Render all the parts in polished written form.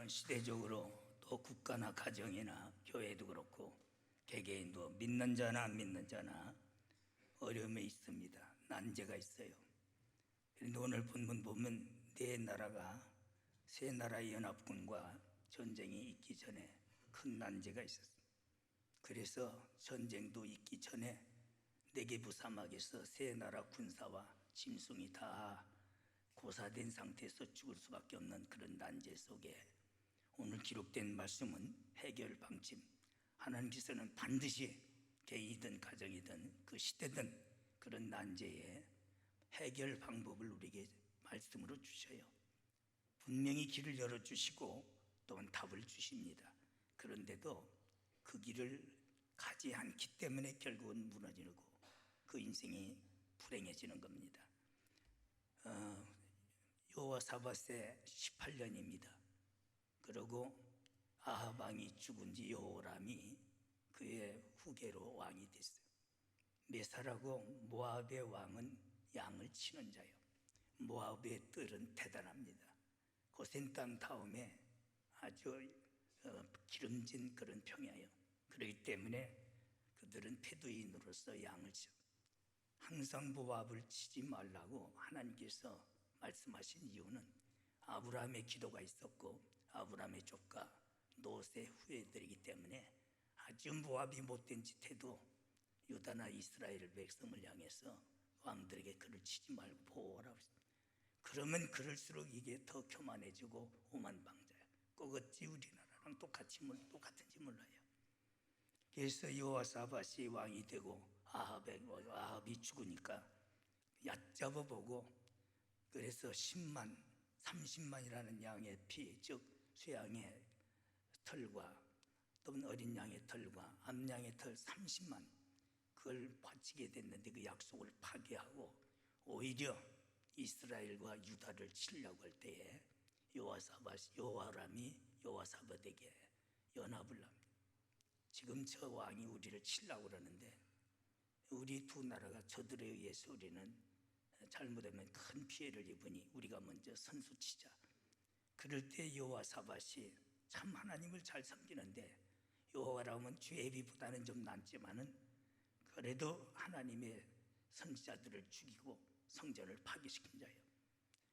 시대적으로 또 국가나 가정이나 교회도 그렇고 개개인도 믿는 자나 안 믿는 자나 어려움이 있습니다. 난제가 있어요. 그런데 오늘 본문 보면 네 나라가 세 나라의 연합군과 전쟁이 있기 전에 큰 난제가 있었어요. 그래서 전쟁도 있기 전에 네게부 사막에서 세 나라 군사와 짐승이 다 고사된 상태에서 죽을 수밖에 없는 그런 난제 속에 오늘 기록된 말씀은 해결 방침, 하나님께서는 반드시 개인이든 가정이든 그 시대든 그런 난제의 해결 방법을 우리에게 말씀으로 주셔요. 분명히 길을 열어주시고 또한 답을 주십니다. 그런데도 그 길을 가지 않기 때문에 결국은 무너지고 그 인생이 불행해지는 겁니다. 여호사밧의 18년입니다. 그리고 아합 왕이 죽은 지 여호람이 그의 후계로 왕이 됐어요. 메사라고 모압의 왕은 양을 치는 자요. 모압의 뜰은 대단합니다. 고센 땅 다음에 아주 기름진 그런 평야예요. 그렇기 때문에 그들은 페두인으로서 양을 쳐. 항상 모압을 치지 말라고 하나님께서 말씀하신 이유는 아브라함의 기도가 있었고 아브라함의 조카 롯의 후예들이기 때문에 아주 모압이 못된 짓 해도 유다나 이스라엘 백성을 향해서 왕들에게 그를 치지 말고 보호하라고 했습니다. 그러면 그럴수록 이게 더 교만해지고 오만방자야. 꼭 어찌 우리나라랑 똑같은지 몰라요. 그래서 여호사밧이 왕이 되고 아합이 죽으니까 얕잡아 보고 그래서 10만, 30만이라는 양의 피, 즉 쇠양의 털과 또는 어린 양의 털과 암양의 털 30만 그걸 바치게 됐는데 그 약속을 파기하고 오히려 이스라엘과 유다를 치려고 할 때에 여호람이 여호사밧에게 연합을 합니다. 지금 저 왕이 우리를 치려고 그러는데 우리 두 나라가 저들에 의해서 우리는 잘못하면 큰 피해를 입으니 우리가 먼저 선수치자. 그럴 때 여호사밧이 참 하나님을 잘 섬기는데 여호와라면 주애비보다는 좀 낫지만은 그래도 하나님의 선지자들을 죽이고 성전을 파괴시킨 자예요.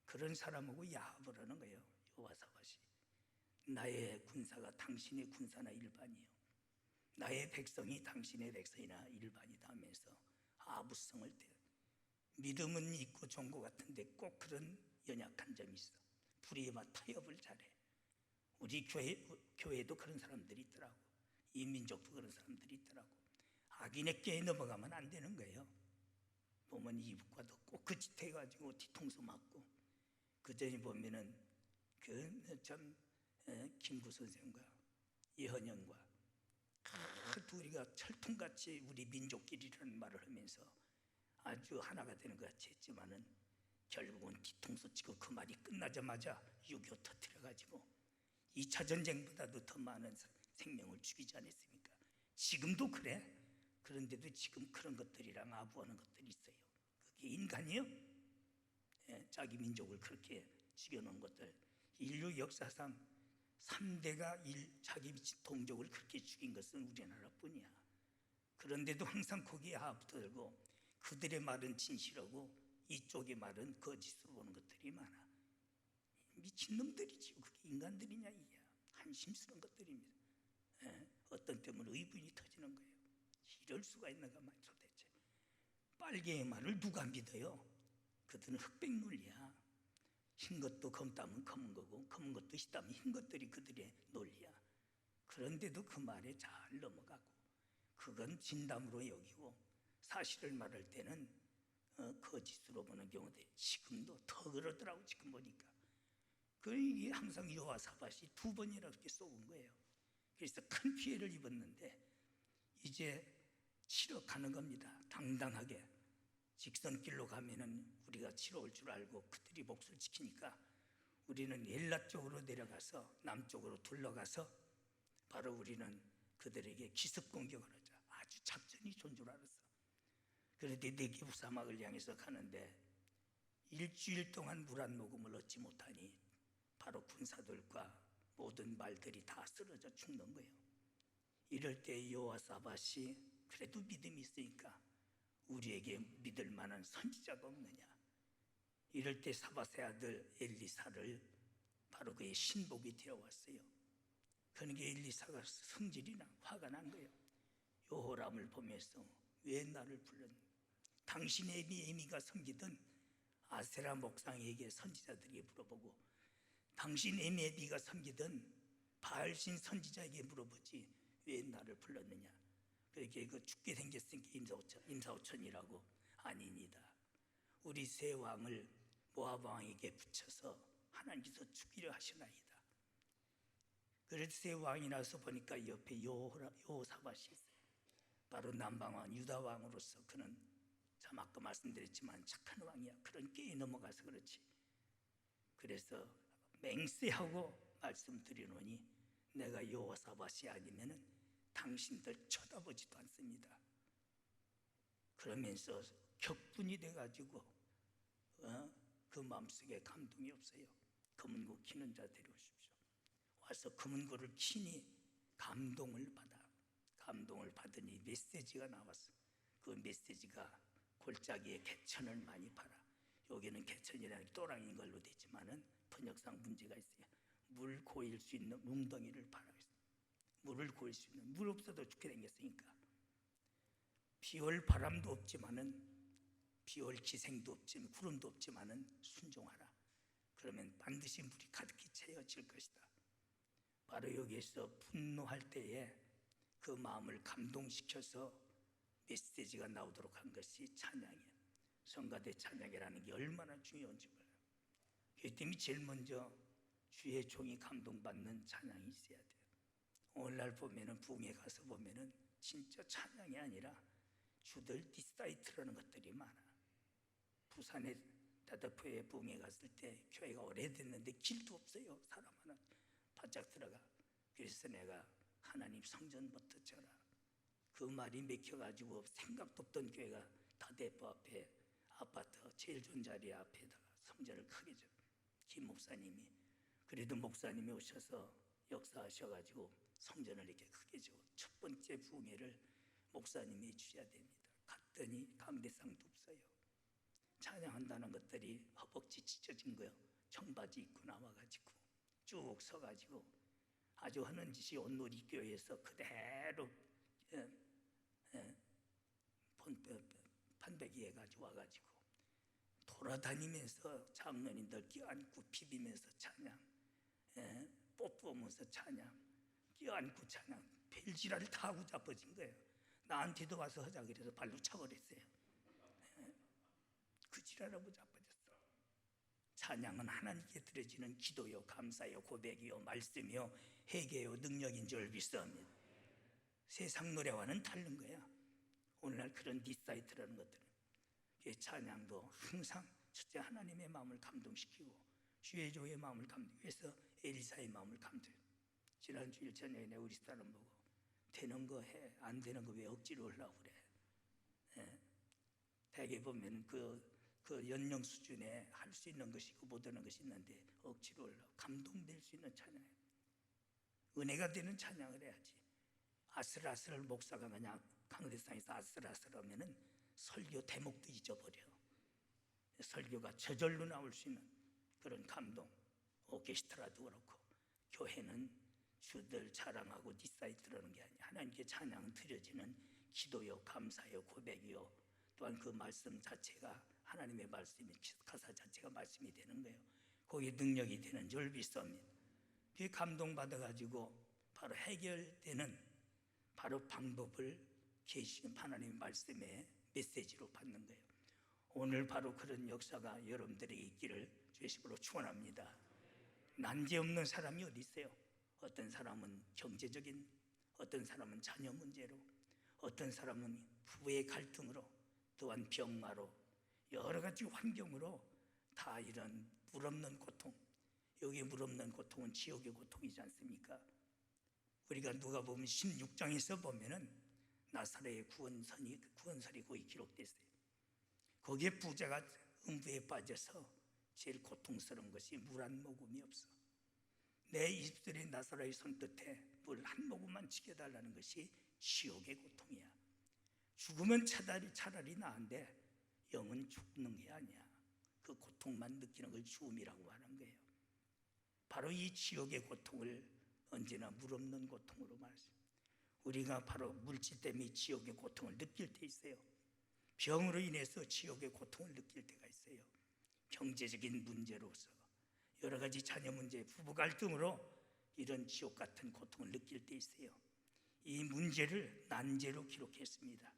그런 사람하고 야합을 하는 거예요. 여호사밧이 나의 군사가 당신의 군사나 일반이요 나의 백성이 당신의 백성이나 일반이다 하면서 아부성을 떼요. 믿음은 있고 좋은 것 같은데 꼭 그런 연약한 점이 있어. 불의와 타협을 잘해. 우리 교회도 그런 사람들이 있더라고. 이 민족도 그런 사람들이 있더라고. 악인의 꾀에 넘어가면 안 되는 거예요. 보면 이북과도 꼭 그 짓 해가지고 뒤통수 맞고 그 전에 보면은 김구 선생과 이헌영과 그 둘이가 철통같이 우리 민족끼리라는 말을 하면서 아주 하나가 되는 것 같이 했지만은 결국은 뒤통수 치고 그 말이 끝나자마자 6.25 터뜨려가지고 2차 전쟁보다도 더 많은 생명을 죽이지 않았습니까? 지금도 그래. 그런데도 지금 그런 것들이랑 아부하는 것들이 있어요. 그게 인간이요? 자기 민족을 그렇게 죽여놓은 것들. 인류 역사상 3대가 자기 동족을 그렇게 죽인 것은 우리나라뿐이야. 그런데도 항상 거기에 합들고 그들의 말은 진실하고 이쪽의 말은 거짓으로 보는 것들이 많아. 미친놈들이지 그게 인간들이냐 이야. 한심스러운 것들입니다. 어떤 때문에 의분이 터지는 거예요. 이럴 수가 있는가 말이야. 도대체 빨개의 말을 누가 믿어요? 그들은 흑백 논리야. 흰 것도 검다면 검은 거고 검은 것도 흰다면 흰 것들이 그들의 논리야. 그런데도 그 말에 잘 넘어가고 그건 진담으로 여기고 사실을 말할 때는 거짓으로 보는 경우도 지금도 더 그러더라고. 지금 보니까 그게 항상 여호사밧이 2번이나 그렇게 쏘은 거예요. 그래서 큰 피해를 입었는데 이제 치러 가는 겁니다. 당당하게 직선길로 가면은 우리가 치러 올 줄 알고 그들이 목소리를 지키니까 우리는 엘라 쪽으로 내려가서 남쪽으로 둘러가서 바로 우리는 그들에게 기습 공격을 하자. 아주 작전이 좋은 줄 알았어. 그런데 네게부 사막을 향해서 가는데 일주일 동안 물 한 모금을 얻지 못하니 바로 군사들과 모든 말들이 다 쓰러져 죽는 거예요. 이럴 때 여호사밧이 그래도 믿음이 있으니까 우리에게 믿을 만한 선지자가 없느냐. 이럴 때 사밧의 아들 엘리사를 바로 그의 신복이 되어왔어요. 그러니까 엘리사가 성질이 화가 난 거예요. 여호람을 보면서 왜 나를 불렀냐. 당신의 애미가 섬기던 아세라 목상에게 선지자들에게 물어보고 당신 애미가 섬기던 바알신 선지자에게 물어보지 왜 나를 불렀느냐. 그렇게 그 죽게 생겼으니까 임사오천이라고. 아닙니다. 우리 세 왕을 모압 왕에게 붙여서 하나님께서 죽이려 하시나이다. 그래서 세 왕이 나서 보니까 옆에 여호사밧이 있어요. 바로 남방왕 유다 왕으로서 그는 참 아까 말씀드렸지만 착한 왕이야. 그런 깨에 넘어가서 그렇지. 그래서 맹세하고 말씀드리노니 내가 여호사밧이 아니면은 당신들 쳐다보지도 않습니다. 그러면서 격분이 돼가지고 그 마음속에 감동이 없어요. 검은고 키는 자 데려오십시오. 와서 검은고를 키니 감동을 받으니 메시지가 나왔어. 그 메시지가 골짜기에 개천을 많이 팔아. 여기는 개천이라는 또랑인 걸로 되지만은 번역상 문제가 있어요. 물 고일 수 있는 웅덩이를 팔아. 물을 고일 수 있는, 물 없어도 죽게 생겼으니까. 비올 바람도 없지만은, 비올 기생도 없지만, 구름도 없지만은 순종하라. 그러면 반드시 물이 가득히 채워질 것이다. 바로 여기에서 분노할 때에 그 마음을 감동시켜서 메시지가 나오도록 한 것이 찬양이에요. 성가대 찬양이라는 게 얼마나 중요한지 몰라요. 그 때문에 제일 먼저 주의 종이 감동받는 찬양이 있어야 돼요. 오늘날 보면은 부흥회 가서 보면은 진짜 찬양이 아니라 주들 디사이트라는 것들이 많아. 부산에 다다포에 부흥회 갔을 때 교회가 오래됐는데 길도 없어요. 사람 하나 바짝 들어가. 그래서 내가 하나님 성전부터 쳐라. 그 말이 맥혀가지고 생각도 없던 교회가 다대포 앞에 아파트 제일 좋은 자리 앞에다가 성전을 크게 줘. 김 목사님이. 그래도 목사님이 오셔서 역사하셔가지고 성전을 이렇게 크게 줘. 첫 번째 부흥회를 목사님이 주셔야 됩니다. 갔더니 강대상도 없어요. 찬양한다는 것들이 허벅지 찢어진 거예요. 청바지 입고 나와가지고 쭉 서가지고 아주 하는 짓이 온누리교회에서 그대로 판배기 해가지고 와가지고 돌아다니면서 장로님들 껴안고 비비면서 찬양, 뽀뽀하면서 찬양, 껴안고 찬양, 별지랄을 다 하고 자빠진 거예요. 나한테도 와서 하자 그래서 발로 차버렸어요. 그 지랄하고 자빠졌어. 찬양은 하나님께 드려지는 기도요, 감사요, 고백이요, 말씀이요, 회개요, 능력인 줄 믿습니다. 세상 노래와는 다른 거야. 오늘날 그런 디사이트라는 것들은 찬양도 항상 첫째 하나님의 마음을 감동시키고 주의 종의 마음을 감동해서 엘리사의 마음을 감동해. 지난 주일 저녁에 우리 사람 보고 되는 거 해, 안 되는 거 왜 억지로 하려고 그래. 대개 보면 그 연령 수준에 할 수 있는 것이 있고 못하는 것이 있는데 억지로 하려고. 감동될 수 있는 찬양, 은혜가 되는 찬양을 해야지. 아슬아슬 목사가 그냥 강대상에서 아슬아슬하면은 설교 대목도 잊어버려. 설교가 저절로 나올 수 있는 그런 감동. 오케스트라도 그렇고 교회는 주들 자랑하고 디사이트라는 게 아니야. 하나님께 찬양 드려지는 기도요, 감사요, 고백이요, 또한 그 말씀 자체가 하나님의 말씀이, 가사 자체가 말씀이 되는 거예요. 거기에 능력이 되는 줄 믿습니다. 그게 감동받아가지고 바로 해결되는 바로 방법을 계시는 하나님의 말씀의 메시지로 받는 거예요. 오늘 바로 그런 역사가 여러분들에게 있기를 주의 이름으로 축원합니다. 난제없는 사람이 어디 있어요? 어떤 사람은 경제적인, 어떤 사람은 자녀 문제로, 어떤 사람은 부부의 갈등으로, 또한 병마로, 여러 가지 환경으로 다 이런 물 없는 고통. 여기 물 없는 고통은 지옥의 고통이지 않습니까? 우리가 누가복음 16장에서 보면은 나사렛의 구원설이 거기 기록됐어요. 거기에 부자가 음부에 빠져서 제일 고통스러운 것이 물 한 모금이 없어. 내 입술에 나사로의 손끝에 물 한 모금만 지켜달라는 것이 지옥의 고통이야. 죽으면 차라리 나은데 영은 죽는 게 아니야. 그 고통만 느끼는 걸 죽음이라고 하는 거예요. 바로 이 지옥의 고통을 언제나 물 없는 고통으로 말했어요. 우리가 바로 물질 때문에 지옥의 고통을 느낄 때 있어요. 병으로 인해서 지옥의 고통을 느낄 때가 있어요. 경제적인 문제로서, 여러 가지 자녀 문제, 부부 갈등으로 이런 지옥 같은 고통을 느낄 때 있어요. 이 문제를 난제로 기록했습니다.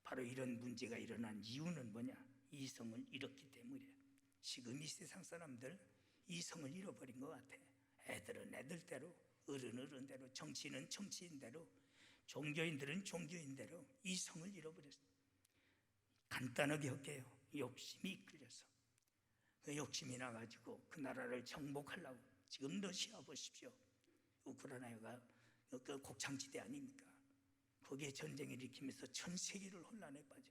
바로 이런 문제가 일어난 이유는 뭐냐? 이성을 잃었기 때문에. 지금 이 세상 사람들 이성을 잃어버린 것 같아. 애들은 애들대로, 어른은 어른대로, 정치인은 정치인대로, 종교인들은 종교인대로 이성을 잃어버렸어요. 간단하게 할게요. 욕심이 이끌려서. 그 욕심이 나가지고 그 나라를 정복하려고. 지금 러시아 보십시오. 우크라이나가 그 곡창지대 아닙니까? 거기에 전쟁을 일으키면서 전 세계를 혼란에 빠져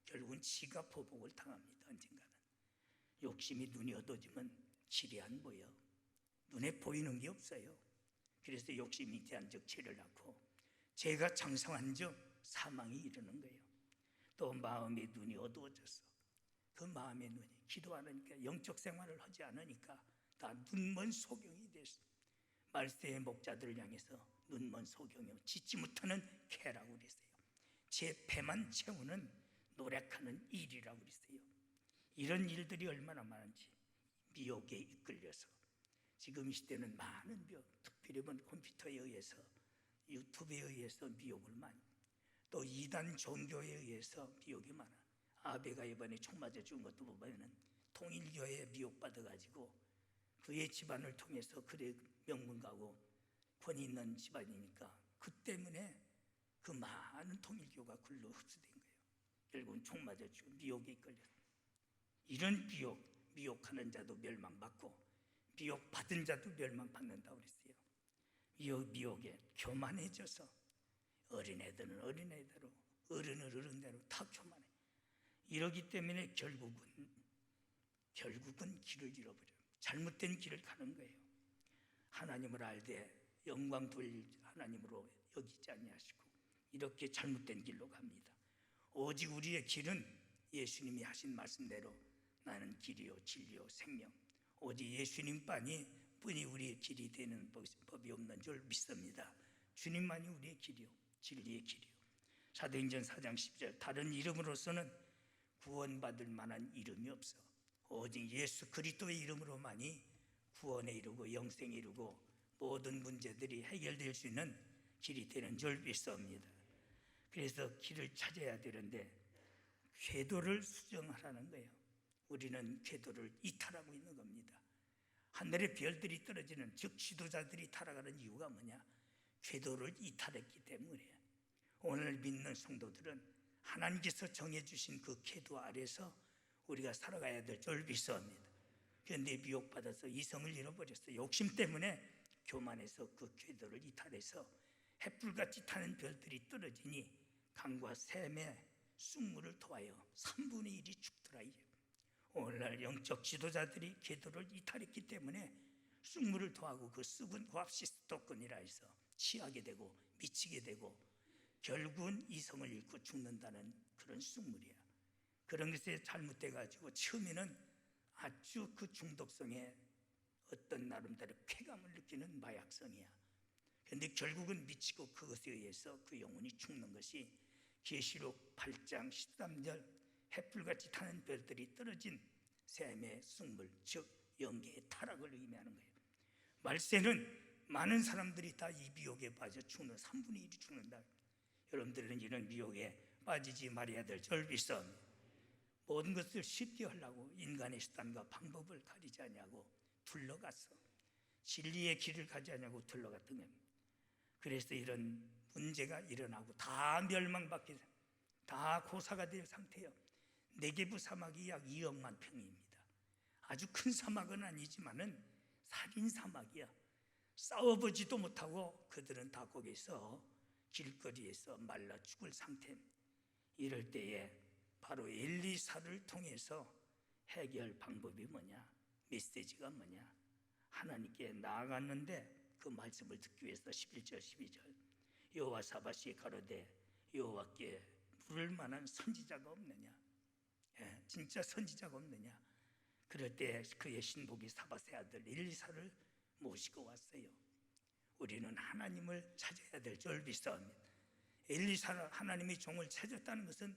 결국은 지가 보복을 당합니다. 언젠가는. 욕심이 눈이 어두워지면 길이 안 보여. 눈에 보이는 게 없어요. 그래서 욕심이 대한 적 죄를 낳고, 죄가 장성한 적 사망이 이르는 거예요. 또 마음의 눈이 어두워졌어. 그 마음의 눈이 기도하니까, 영적 생활을 하지 않으니까 다 눈먼 소경이 됐어. 말세의 목자들을 향해서 눈먼 소경이요 짓지 못하는 개라고 그랬어요. 제 배만 채우는 노력하는 일이라고 그랬어요. 이런 일들이 얼마나 많은지, 미혹에 이끌려서 지금 이 시대는 많은 미혹, 특별히 컴퓨터에 의해서, 유튜브에 의해서 미혹을 많이, 또 이단 종교에 의해서 미혹이 많아. 아베가 이번에 총 맞아 죽은 것도 보면은 통일교회에 미혹받아가지고 그의 집안을 통해서, 그래 명문가고 권위 있는 집안이니까 그 때문에 그 많은 통일교가 굴러 흡수된 거예요. 결국은 총 맞아 죽고 미혹에 이끌려서. 이런 미혹하는 자도 멸망받고 미혹받은 자도 멸망받는다고 그랬어요. 미혹에 교만해져서 어린애들은 어린애대로, 어른은 어른대로 다 교만해. 이러기 때문에 결국은 길을 잃어버려요. 잘못된 길을 가는 거예요. 하나님을 알되 영광 돌릴 하나님으로 여기지 아니하시고 이렇게 잘못된 길로 갑니다. 오직 우리의 길은 예수님이 하신 말씀대로 나는 길이요 진리요 생명, 오직 예수님 뿐이 우리의 길이 되는 법이 없는 줄 믿습니다. 주님만이 우리의 길이요 진리의 길이요. 사도행전 4장 10절, 다른 이름으로서는 구원받을 만한 이름이 없어. 오직 예수 그리스도의 이름으로만이 구원에 이르고 영생에 이르고 모든 문제들이 해결될 수 있는 길이 되는 줄 믿습니다. 그래서 길을 찾아야 되는데 궤도를 수정하라는 거예요. 우리는 궤도를 이탈하고 있는 겁니다. 하늘의 별들이 떨어지는, 즉 지도자들이 타락하는 이유가 뭐냐? 궤도를 이탈했기 때문에. 오늘 믿는 성도들은 하나님께서 정해주신 그 궤도 아래서 우리가 살아가야 될 줄 믿습니다. 그런데 미혹받아서 이성을 잃어버렸어요. 욕심 때문에 교만해서 그 궤도를 이탈해서 햇불같이 타는 별들이 떨어지니 강과 샘의 쑥물을 토하여 3분의 1이 죽더라. 오늘날 영적 지도자들이 궤도를 이탈했기 때문에 쑥물을 토하고 그 쑥은 고압시스토건이라 해서 취하게 되고 미치게 되고 결국은 이성을 잃고 죽는다는 그런 쑥물이야. 그런 것에 잘못돼가지고 처음에는 아주 그 중독성에 어떤 나름대로 쾌감을 느끼는 마약성이야. 그런데 결국은 미치고 그것에 의해서 그 영혼이 죽는 것이 계시록 8장 13절 햇불같이 타는 별들이 떨어진 샘의 쑥물, 즉 영계의 타락을 의미하는 거예요. 말세는 많은 사람들이 다 이 미혹에 빠져 죽는, 3분의 1이 죽는다. 여러분들은 이런 미혹에 빠지지 말아야 될 줄 믿습니다. 모든 것을 쉽게 하려고 인간의 수단과 방법을 가리지 않냐고 둘러갔어. 진리의 길을 가지 않냐고 둘러갔던 겁니다. 그래서 이런 문제가 일어나고 다 멸망받게, 다 고사가 될 상태예요. 네게부 사막이 약 2억만 평입니다. 아주 큰 사막은 아니지만은 살인 사막이야. 싸워보지도 못하고 그들은 다 거기서 길거리에서 말라 죽을 상태입니다. 이럴 때에 바로 엘리사를 통해서 해결 방법이 뭐냐? 메시지가 뭐냐? 하나님께 나아갔는데 그 말씀을 듣기 위해서 11절 12절 여호와 사밧이 가로되 여호와께 물을 만한 선지자가 없느냐, 진짜 선지자가 없느냐. 그럴 때 그의 신복이 사밧의 아들 엘리사를 모시고 왔어요. 우리는 하나님을 찾아야 될 줄 믿사옵니다. 엘리사는 하나님의 종을 찾았다는 것은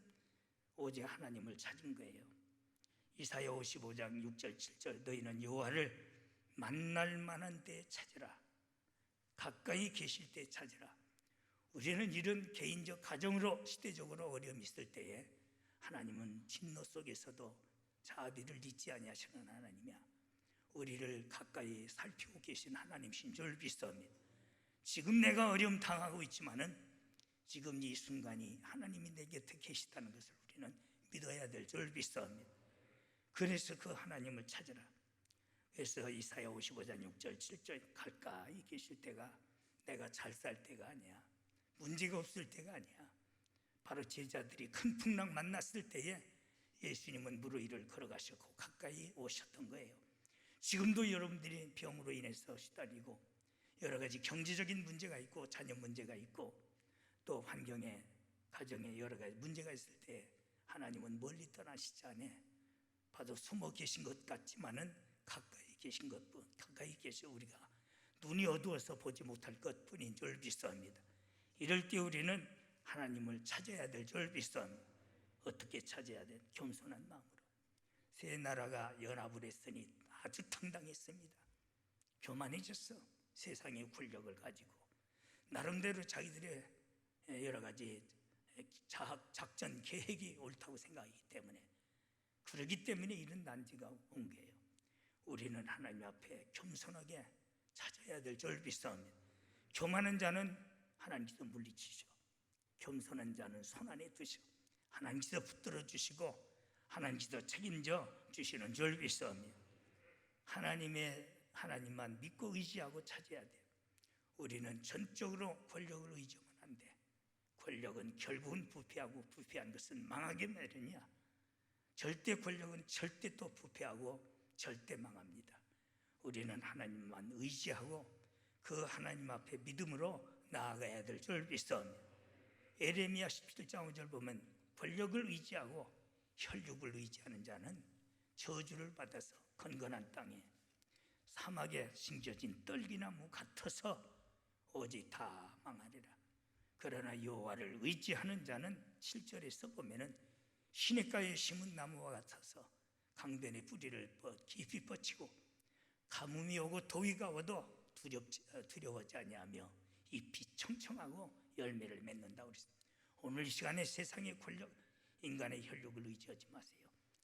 오직 하나님을 찾은 거예요. 이사야 55장 6절 7절 너희는 여호와를 만날 만한 때에 찾으라, 가까이 계실 때 찾으라. 우리는 이런 개인적 가정으로 시대적으로 어려움이 있을 때에 하나님은 진노 속에서도 자비를 잊지 아니하시는 하나님이야. 우리를 가까이 살피고 계신 하나님이신 줄 믿사옵니다. 지금 내가 어려움 당하고 있지만은 지금 이 순간이 하나님이 내 곁에 계시다는 것을 우리는 믿어야 될 줄 믿사옵니다. 그래서 그 하나님을 찾으라. 그래서 이사야 55장 6절 7절 가까이 계실 때가 내가 잘 살 때가 아니야, 문제가 없을 때가 아니야. 바로 제자들이 큰 풍랑 만났을 때에 예수님은 물 위를 걸어가셨고 가까이 오셨던 거예요. 지금도 여러분들이 병으로 인해서 시달리고 여러 가지 경제적인 문제가 있고 자녀 문제가 있고 또 환경에 가정에 여러 가지 문제가 있을 때 하나님은 멀리 떠나시지 않아. 봐도 숨어 계신 것 같지만은 가까이 계신 것뿐, 가까이 계셔 우리가 눈이 어두워서 보지 못할 것뿐인 줄 믿사옵니다. 이럴 때 우리는 하나님을 찾아야 될 줄 믿사옵니다. 어떻게 찾아야 돼? 겸손한 마음으로. 세 나라가 연합을 했으니 아주 당당했습니다. 교만해졌어. 세상의 권력을 가지고 나름대로 자기들의 여러 가지 작전 계획이 옳다고 생각하기 때문에, 그러기 때문에 이런 난지가 온 거예요. 우리는 하나님 앞에 겸손하게 찾아야 될 줄 믿사옵니다. 교만한 자는 하나님께서 물리치셔. 겸손한 자는 손안에 드셔. 하나님께서 붙들어 주시고 하나님께서 책임져 주시는 줄 믿사옵니다. 하나님만 믿고 의지하고 찾아야 돼요. 우리는 전적으로 권력을 의지하면 안 돼. 권력은 결국은 부패하고 부패한 것은 망하게 마련이야. 절대 권력은 절대 또 부패하고 절대 망합니다. 우리는 하나님만 의지하고 그 하나님 앞에 믿음으로 나아가야 될 줄 믿사옵니다. 에레미야 17장 5절 보면 권력을 의지하고 혈육을 의지하는 자는 저주를 받아서 건건한 땅에 사막에 심겨진 떨기나무 같아서 오직 다 망하리라. 그러나 여호와를 의지하는 자는 7절에서 보면은 시냇가에 심은 나무와 같아서 강변의 뿌리를 깊이 뻗치고 가뭄이 오고 더위가 와도 두려워하지 아니하며 잎이 청청하고 열매를 맺는다고 그랬습니다. 오늘 이 시간에 세상의 권력, 인간의 혈육을 의지하지 마세요.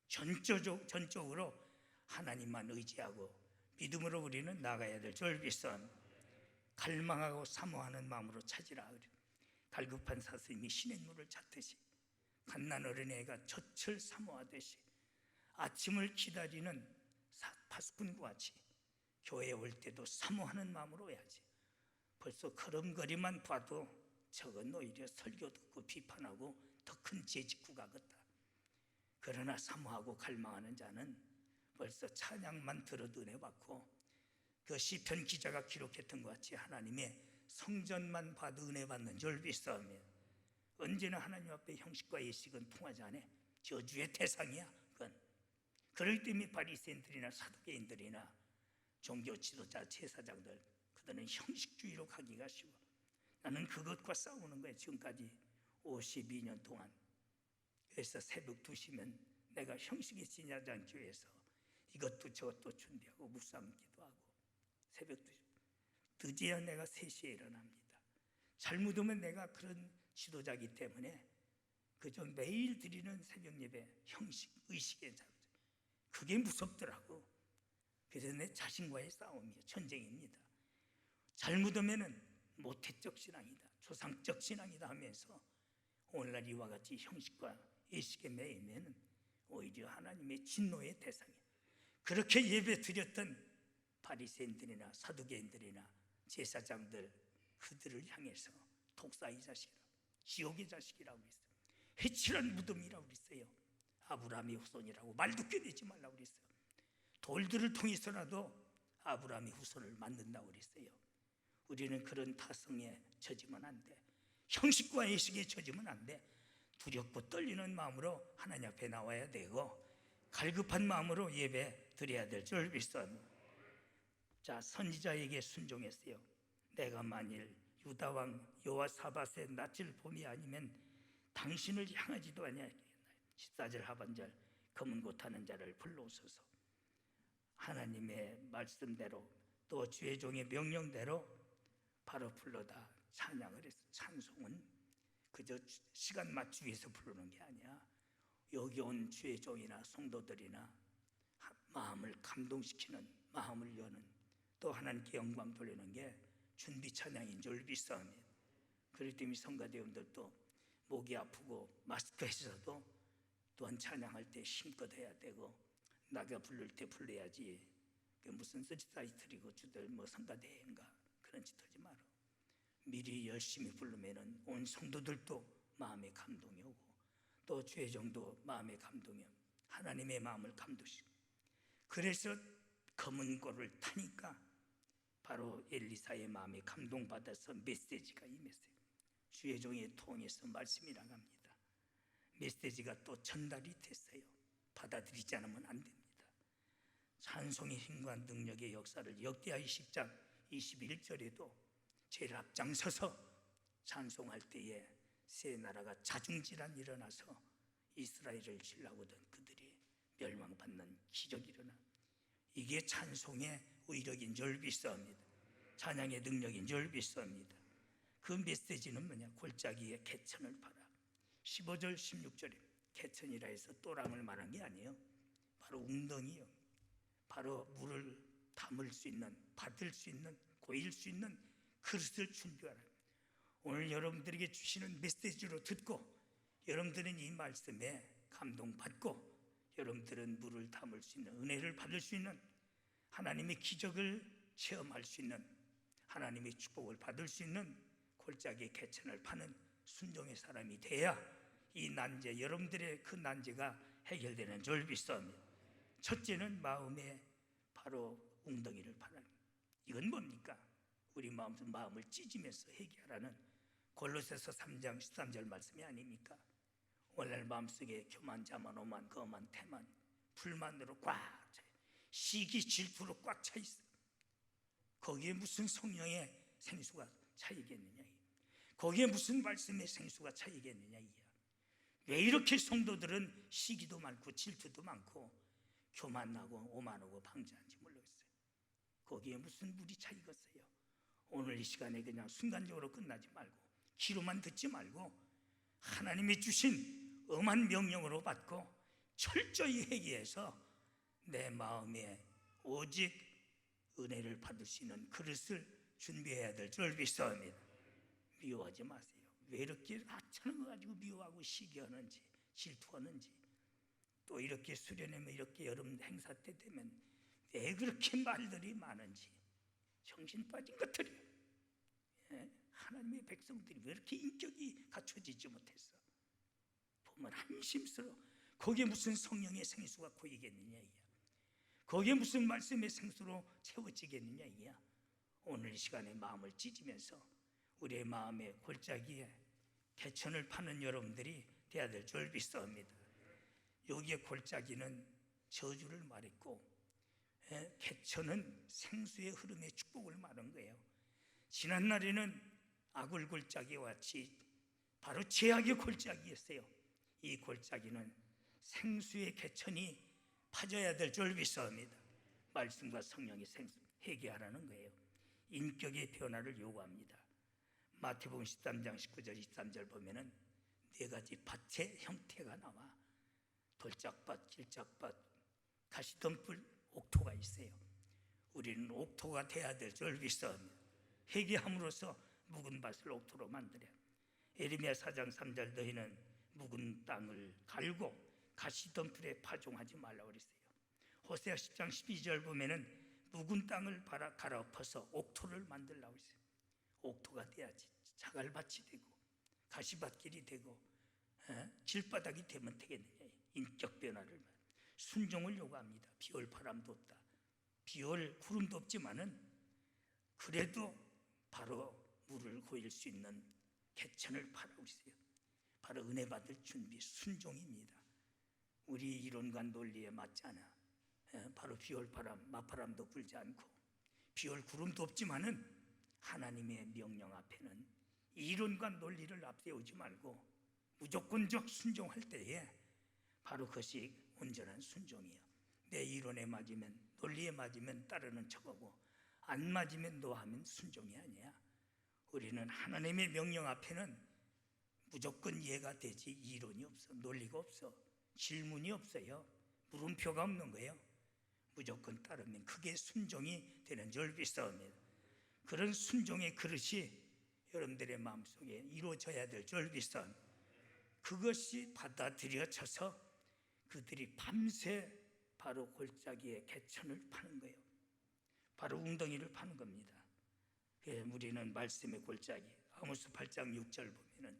전적으로 하나님만 의지하고 믿음으로 우리는 나가야 될 줄 믿사옵니다. 갈망하고 사모하는 마음으로 찾으라. 갈급한 사슴이 시냇물을 찾듯이 갓난 어린애가 젖을 사모하듯이 아침을 기다리는 파수꾼과 같이 교회에 올 때도 사모하는 마음으로 해야지. 벌써 걸음걸이만 봐도 저건 오히려 설교 듣고 비판하고 더 큰 재직구 가겠다. 그러나 사모하고 갈망하는 자는 벌써 찬양만 들어도 은혜 받고 그 시편 기자가 기록했던 것 같이 하나님의 성전만 봐도 은혜 받는 줄 믿사옵니다. 언제나 하나님 앞에 형식과 예식은 통하지 않아. 저주의 대상이야. 그건. 그렇기 때문에 바리새인들이나 사두개인들이나 종교 지도자 제사장들, 그들은 형식주의로 가기가 쉬워. 나는 그것과 싸우는 거예요. 지금까지 52년 동안. 그래서 새벽 2시면 내가 형식의 진야장 교회에서 이것도 저것도 준비하고 묵상기도 하고 새벽 2시 늦어야 내가 3시에 일어납니다. 잘못하면 내가 그런 지도자이기 때문에 그저 매일 드리는 새벽 예배 형식 의식의 자세, 그게 무섭더라고. 그래서 내 자신과의 싸움이에요. 전쟁입니다. 잘못하면 모태적 신앙이다, 조상적 신앙이다 하면서 오늘날 이와 같이 형식과 예식에 매이면 오히려 하나님의 진노의 대상이에요. 그렇게 예배 드렸던 바리새인들이나 사두개인들이나 제사장들, 그들을 향해서 독사의 자식이라고, 지옥의 자식이라고 했어요. 해칠한 무덤이라고 그랬어요. 아브라함의 후손이라고 말도 껴내지 말라고 그랬어요. 돌들을 통해서라도 아브라함의 후손을 만든다고 그랬어요. 우리는 그런 타성에 처지면 안 돼. 형식과 예식에 처지면 안 돼. 두렵고 떨리는 마음으로 하나님 앞에 나와야 되고 갈급한 마음으로 예배 드려야 될 줄 믿습니다. 자, 선지자에게 순종했어요. 내가 만일 유다 왕 여호사밧의 낯을 봄이 아니면 당신을 향하지도 아니하겠나요. 14절 하반절 검은 곳하는 자를 불러오소서. 하나님의 말씀대로 또 주의 종의 명령대로 바로 불러다 찬양을 했어. 찬송은 그저 시간 맞추기 위해서 부르는 게 아니야. 여기 온 주의 종이나 성도들이나 마음을 감동시키는, 마음을 여는, 또 하나님께 영광 돌리는 게 준비 찬양인 줄 믿습니다. 그렇기 때문에 성가대원들도 목이 아프고 마스크 했어도 또한 찬양할 때 힘껏 해야 되고, 나가 부를 때 불러야지. 무슨 서치사이트리고 주들 뭐 성가대인가 그런 짓 하지 마라. 미리 열심히 부르면은 온 성도들도 마음의 감동이 오고 또 주의 종도 마음의 감동이 오고 하나님의 마음을 감도시고, 그래서 검은 고를 타니까 바로 엘리사의 마음에 감동받아서 메시지가 임했어요. 주의 종의 통해서 말씀이 나갑니다. 메시지가 또 전달이 됐어요. 받아들이지 않으면 안 됩니다. 찬송의 힘과 능력의 역사를 역대하 20장 21절에도 제일 앞장서서 찬송할 때에 세 나라가 자중질환 일어나서 이스라엘을 치려고던 그들이 멸망받는 기적이 일어나. 이게 찬송의 의력인 줄 믿습니다. 찬양의 능력인 줄 믿습니다. 그 메시지는 뭐냐? 골짜기에 개천을 봐라. 15절 16절에 개천이라 해서 또랑을 말한 게 아니에요. 바로 웅덩이요. 바로 물을 담을 수 있는, 받을 수 있는, 고일 수 있는 그릇을 준비하라. 오늘 여러분들에게 주시는 메시지로 듣고 여러분들은 이 말씀에 감동받고 여러분들은 물을 담을 수 있는, 은혜를 받을 수 있는, 하나님의 기적을 체험할 수 있는, 하나님의 축복을 받을 수 있는 골짜기의 개천을 파는 순종의 사람이 돼야 이 난제, 여러분들의 그 난제가 해결되는 줄 믿습니다. 첫째는 마음에 바로 웅덩이를 파라. 이건 뭡니까? 우리 마음을 찢으면서 회개하라는 골로새서 3장 13절 말씀이 아닙니까? 오늘 마음속에 교만, 자만, 오만, 거만, 태만, 불만으로 꽉 차요. 시기, 질투로 꽉 차 있어. 거기에 무슨 성령의 생수가 차이겠느냐? 거기에 무슨 말씀의 생수가 차이겠느냐? 왜 이렇게 성도들은 시기도 많고 질투도 많고 교만하고 오만하고 방지한지 모르겠어요. 거기에 무슨 물이 차이겠어요? 오늘 이 시간에 그냥 순간적으로 끝나지 말고 귀로만 듣지 말고 하나님이 주신 엄한 명령으로 받고 철저히 회개해서 내 마음에 오직 은혜를 받을 수 있는 그릇을 준비해야 될 줄 믿습니다. 미워하지 마세요. 왜 이렇게 하찮은 거 가지고 미워하고 시기하는지 질투하는지, 또 이렇게 수련회면 이렇게 여름 행사 때 되면 왜 그렇게 말들이 많은지, 정신 빠진 것들이, 하나님의 백성들이 왜 이렇게 인격이 갖춰지지 못했어? 보면 한심스러워. 거기에 무슨 성령의 생수가 고이겠느냐? 거기에 무슨 말씀의 생수로 채워지겠느냐? 오늘 이 시간에 마음을 찢으면서 우리의 마음의 골짜기에 개천을 파는 여러분들이 되어야 될 줄 믿습니다. 여기에 골짜기는 저주를 말했고 개천은 생수의 흐름의 축복을 말한 거예요. 지난날에는 아굴 골짜기와 같이 바로 죄악의 골짜기였어요. 이 골짜기는 생수의 개천이 파져야 될 줄 믿습니다. 말씀과 성령의 생수, 회개하라는 거예요. 인격의 변화를 요구합니다. 마태복음 13장 19절 23절 보면은 네 가지 밭의 형태가 나와. 돌짝밭, 길짝밭, 가시덤불, 옥토가 있어요. 우리는 옥토가 돼야 될 줄 믿습니다. 회개함으로써 묵은 밭을 옥토로 만들어야. 에레미야 4장 3절 너희는 묵은 땅을 갈고 가시덤불에 파종하지 말라고 그랬어요. 호세아 10장 12절 보면은 묵은 땅을 갈아엎어서 옥토를 만들라고 했어요. 옥토가 돼야지 자갈밭이 되고 가시밭길이 되고 길바닥이 되면 되겠느냐. 인격 변화를, 순종을 요구합니다. 비올 바람도 없다. 비올 구름도 없지만은 그래도 바로 물을 고일 수 있는 개천을 바라고 있어요. 바로 은혜 받을 준비, 순종입니다. 우리 이론과 논리에 맞지 않아. 바로 비올 바람, 맞바람도 불지 않고 비올 구름도 없지만은 하나님의 명령 앞에는 이론과 논리를 앞세우지 말고 무조건적 순종할 때에 바로 그것이 온전한 순종이에요. 내 이론에 맞으면, 논리에 맞으면 따르는 척하고 안 맞으면 노하면 순종이 아니야. 우리는 하나님의 명령 앞에는 무조건 이해가 되지 이론이 없어, 논리가 없어, 질문이 없어요. 물음표가 없는 거예요. 무조건 따르면 그게 순종이 되는 줄 믿습니다. 그런 순종의 그릇이 여러분들의 마음속에 이루어져야 될 줄 믿습니다. 그것이 받아들여져서 그들이 밤새 바로 골짜기에 개천을 파는 거예요. 바로 웅덩이를 파는 겁니다. 우리는 말씀의 골짜기, 아모스 8장 6절 보면은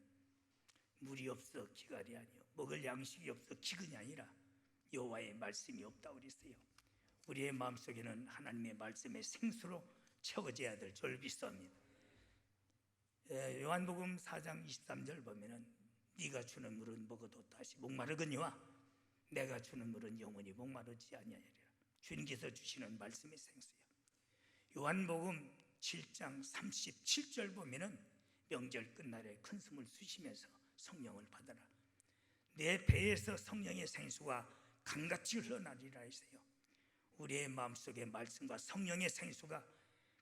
물이 없어 기갈이 아니요 먹을 양식이 없어 기근이 아니라 여호와의 말씀이 없다고 그랬어요. 우리의 마음속에는 하나님의 말씀의 생수로 채워져야 될 줄 믿습니다. 요한복음 4장 23절 보면은 네가 주는 물은 먹어도 다시 목마르거니와 내가 주는 물은 영원히 목마르지 아니하리라. 주님께서 주시는 말씀의 생수요. 요한복음 7장 37절 보면은 명절 끝날에 큰 숨을 쉬시면서 성령을 받아라. 내 배에서 성령의 생수가 강같이 흘러나리라 했어요. 우리의 마음속에 말씀과 성령의 생수가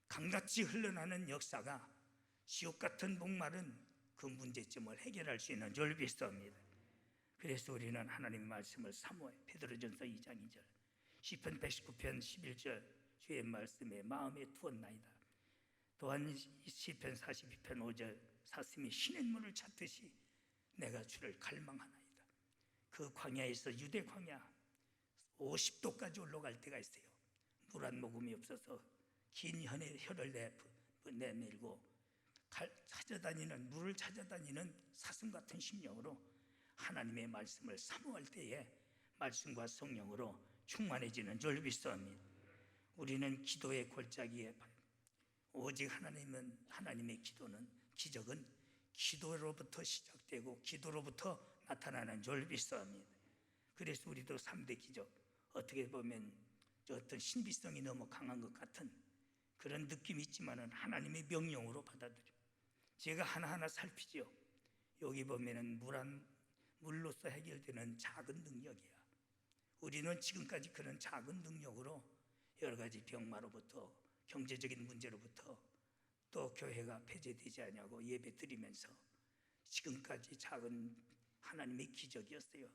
강같이 흘러나는 역사가 지옥 같은 목마른 그 문제점을 해결할 수 있는 줄 믿습니다. 그래서 우리는 하나님의 말씀을 사모해. 베드로전서 2장 2절, 시편 119편 11절 주의 말씀에 마음에 두었나이다. 또한 시편 42편 5절 사슴이 시냇물을 찾듯이 내가 주를 갈망하나이다. 그 광야에서 유대 광야 50도까지 올라갈 때가 있어요. 물 한 모금이 없어서 긴 혀를 내밀고 물을 찾아다니는 사슴 같은 심령으로 하나님의 말씀을 사모할 때에 말씀과 성령으로 충만해지는 줄 믿습니다. 우리는 기도의 골짜기에 오직 하나님의 기적은 기도로부터 시작되고 기도로부터 나타나는 줄 믿습니다. 그래서 우리도 3대 기적, 어떻게 보면 어떤 신비성이 너무 강한 것 같은 그런 느낌이 있지만은 하나님의 명령으로 받아들여. 제가 하나하나 살피죠. 여기 보면은 물로서 해결되는 작은 능력이야. 우리는 지금까지 그런 작은 능력으로 여러 가지 병마로부터 경제적인 문제로부터 또 교회가 폐쇄되지 않냐고 예배 드리면서 지금까지 작은 하나님의 기적이었어요.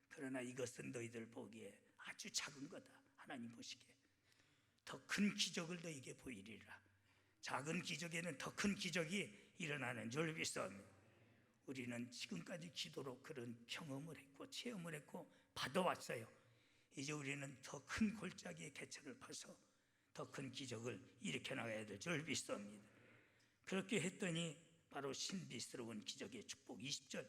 그러나 이것은 너희들 보기에 아주 작은 거다. 하나님 보시기에 더 큰 기적을 너희에게 보이리라. 작은 기적에는 더 큰 기적이 일어나는 줄 믿습니다. 우리는 지금까지 기도로 그런 경험을 했고 체험을 했고 받아왔어요. 이제 우리는 더 큰 골짜기의 개천을 파서 더 큰 기적을 일으켜 나가야 될 줄 믿습니다. 그렇게 했더니 바로 신비스러운 기적의 축복 20절,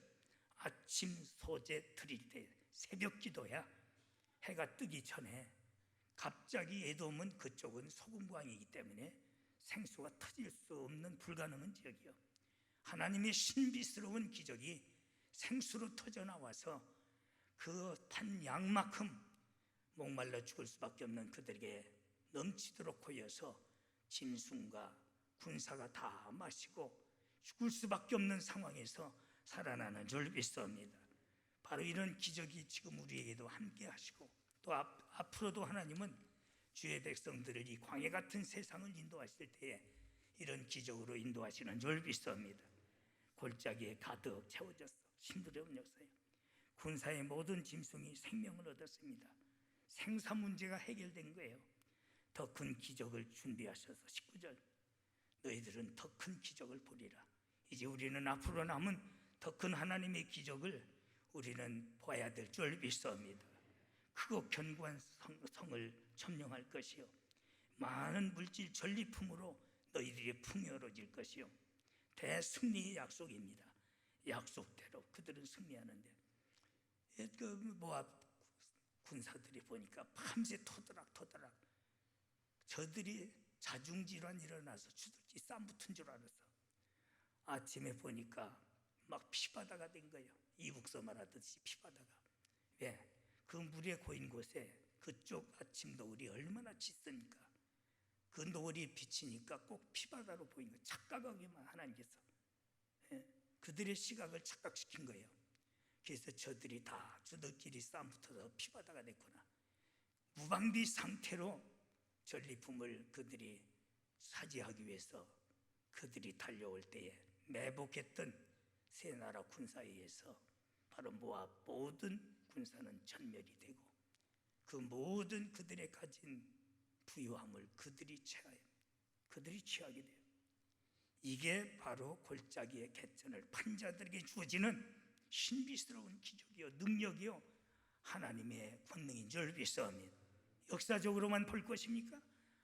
아침 소재 드릴 때 새벽 기도야. 해가 뜨기 전에 갑자기 에돔은 그쪽은 소금광이기 때문에 생수가 터질 수 없는 불가능한 지역이요. 하나님의 신비스러운 기적이 생수로 터져 나와서 그 탄 양만큼 목말라 죽을 수밖에 없는 그들에게 넘치도록 보여서 짐승과 군사가 다 마시고 죽을 수밖에 없는 상황에서 살아나는 줄 믿습니다. 바로 이런 기적이 지금 우리에게도 함께 하시고 또 앞으로도 하나님은 주의 백성들을 이 광야 같은 세상을 인도하실 때에 이런 기적으로 인도하시는 줄 믿습니다. 골짜기에 가득 채워졌어. 신들의 역사예요. 군사의 모든 짐승이 생명을 얻었습니다. 생사 문제가 해결된 거예요. 더 큰 기적을 준비하셔서 19절, 너희들은 더 큰 기적을 보리라. 이제 우리는 앞으로 남은 더 큰 하나님의 기적을 우리는 봐야 될 줄 믿습니다. 크고 견고한 성을 점령할 것이요, 많은 물질 전리품으로 너희들이 풍요로워질 것이요, 대승리의 약속입니다. 약속대로 그들은 승리하는데 그 모압 군사들이 보니까 밤새 토드락 저들이 자중질환 일어나서 주둥이 쌈 붙은 줄 알았어. 아침에 보니까 막 피바다가 된 거예요. 이북서 말하듯이 피바다가. 왜? 그 물에 고인 곳에 그쪽 아침 노을이 얼마나 짙습니까? 그 노을이 비치니까 꼭 피바다로 보인 거예요. 착각하기만 하나님께서. 예? 그들의 시각을 착각시킨 거예요. 그래서 저들이 다 주들끼리 싸움 붙어서 피바다가 됐구나. 무방비 상태로 전리품을 그들이 사지하기 위해서 그들이 달려올 때에 매복했던 세 나라 군사에 의해서 바로 모압 모든 군사는 전멸이 되고 그 모든 그들의 가진 부유함을 그들이 취하게 돼요. 이게 바로 골짜기의 갯전을 판자들에게 주어지는 신비스러운 기적이요 능력이요 하나님의 권능인 줄 믿사옵니다. 역사적으로만 볼 것입니까?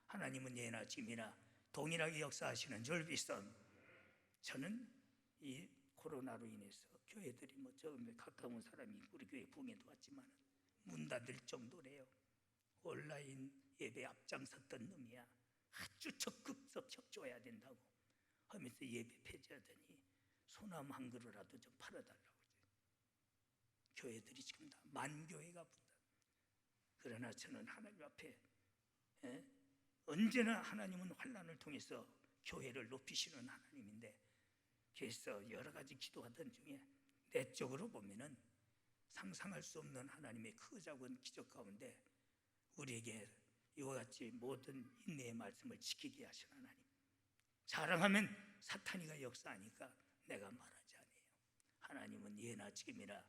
하나님은 예나 지금이나 동일하게 역사하시는 줄 믿사옵니다. 저는 이 코로나로 인해서 교회들이 저 가까운 사람이 우리 교회 부흥에도 왔지만 문 닫을 정도래요. 온라인 예배 앞장섰던 놈이야. 아주 적극적 협조해야 된다고 하면서 예배 폐지하더니 소나무 한 그루라도 좀 팔아달라고 교회들이 지금 다 만교회가 분다. 그러나 저는 하나님 앞에 언제나 하나님은 환난을 통해서 교회를 높이시는 하나님인데 그래서 여러 가지 기도하던 중에 내적으로 보면은 상상할 수 없는 하나님의 크작은 기적 가운데 우리에게 이와 같이 모든 인내의 말씀을 지키게 하신 하나님. 자랑하면 사탄이가 역사하니까 내가 말하지 않아요. 하나님은 예나 지금이나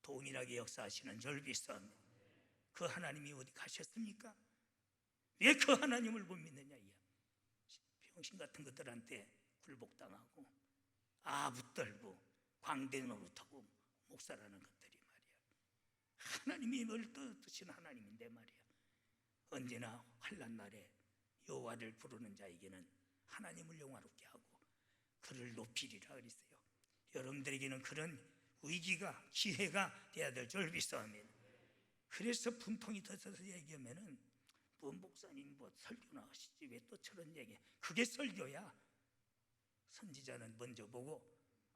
동일하게 역사하시는 줄 믿사옵니다. 그 하나님이 어디 가셨습니까? 왜 그 하나님을 못 믿느냐? 병신 같은 것들한테 굴복당하고 아부떨고 광대 노릇하고 목사라는 것들이 말이야. 하나님이 뭘 뜻하신 하나님인데 말이야. 언제나 환난 날에 여호와를 부르는 자에게는 하나님을 영화롭게 하고 그를 높이리라 그랬어요. 여러분들에게는 그런 위기가 기회가 돼야 될 줄 믿사옵니다. 그래서 분통이 터져서 얘기하면은 목사님 설교나 하시지 왜 또 저런 얘기? 그게 설교야. 선지자는 먼저 보고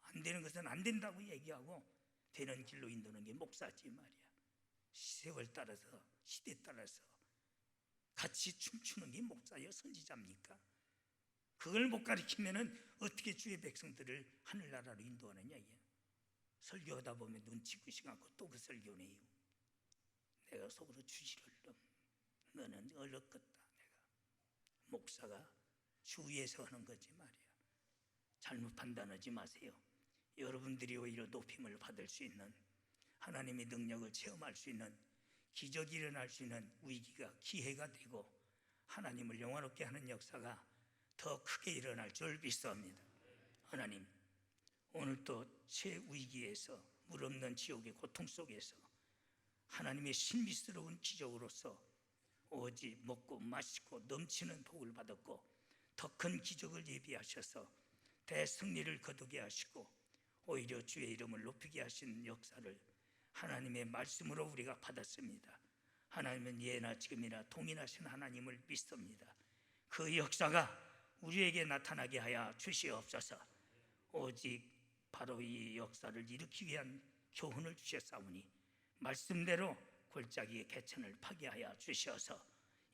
안 되는 것은 안 된다고 얘기하고 되는 길로 인도는 게 목사지 말이야. 세월 따라서 시대 따라서 같이 춤추는 게 목사요 선지자입니까? 그걸 못 가르치면은 어떻게 주의 백성들을 하늘나라로 인도하느냐 이게. 설교하다 보면 눈치 구시하고 또 그 설교네요. 내가 속으로 주시를 너는 얼었겠다. 내가 목사가 주위에서 하는 거지 말이야. 잘못 판단하지 마세요. 여러분들이 오히려 높임을 받을 수 있는 하나님의 능력을 체험할 수 있는 기적이 일어날 수 있는 위기가 기회가 되고 하나님을 영화롭게 하는 역사가 더 크게 일어날 줄 믿사옵니다. 하나님 오늘도 최위기에서 물 없는 지옥의 고통 속에서 하나님의 신비스러운 기적으로서 오직 먹고 마시고 넘치는 복을 받았고 더 큰 기적을 예비하셔서 대승리를 거두게 하시고 오히려 주의 이름을 높이게 하신 역사를 하나님의 말씀으로 우리가 받았습니다. 하나님은 예나 지금이나 동일하신 하나님을 믿습니다. 그 역사가 우리에게 나타나게 하여 주시옵소서. 오직 바로 이 역사를 일으키기 위한 교훈을 주셨사오니 말씀대로 골짜기의 개천을 파괴하여 주셔서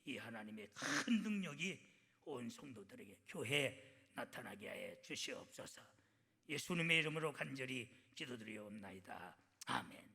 이 하나님의 큰 능력이 온 성도들에게 교회에 나타나게 하여 주시옵소서. 예수님의 이름으로 간절히 기도드리옵나이다. 아멘.